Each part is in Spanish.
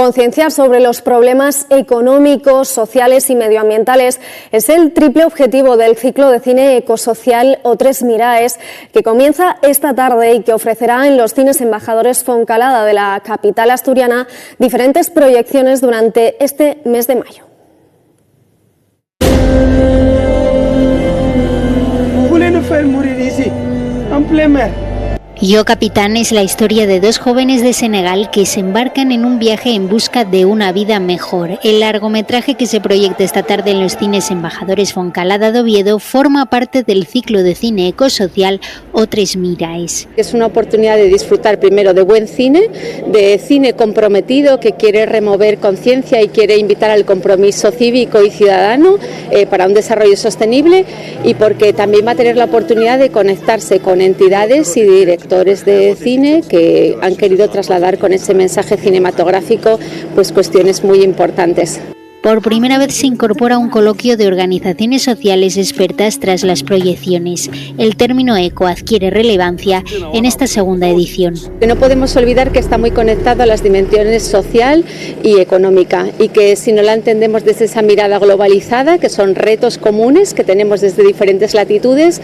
Concienciar sobre los problemas económicos, sociales y medioambientales es el triple objetivo del ciclo de cine ecosocial O3 Miraes, que comienza esta tarde y que ofrecerá en los cines Embajadores Foncalada de la capital asturiana diferentes proyecciones durante este mes de mayo. Yo Capitán es la historia de dos jóvenes de Senegal que se embarcan en un viaje en busca de una vida mejor. El largometraje que se proyecta esta tarde en los cines Embajadores Foncalada de Oviedo forma parte del ciclo de cine ecosocial O3 Miraes. Es una oportunidad de disfrutar primero de buen cine, de cine comprometido que quiere remover conciencia y quiere invitar al compromiso cívico y ciudadano para un desarrollo sostenible, y porque también va a tener la oportunidad de conectarse con entidades y directores de cine que han querido trasladar con ese mensaje cinematográfico pues cuestiones muy importantes. Por primera vez se incorpora un coloquio de organizaciones sociales expertas tras las proyecciones. El término eco adquiere relevancia en esta segunda edición. No podemos olvidar que está muy conectado a las dimensiones social y económica, y que si no la entendemos desde esa mirada globalizada, que son retos comunes que tenemos desde diferentes latitudes,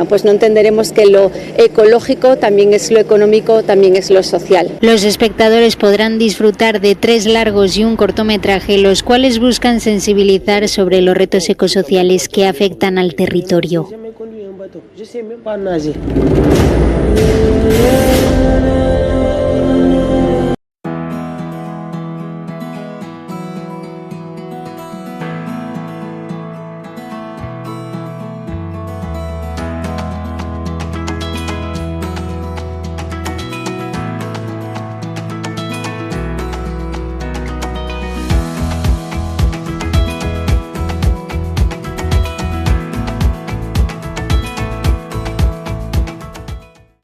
pues no entenderemos que lo ecológico también es lo económico, también es lo social. Los espectadores podrán disfrutar de 3 largos y un cortometraje, los cuales buscan sensibilizar sobre los retos ecosociales que afectan al territorio.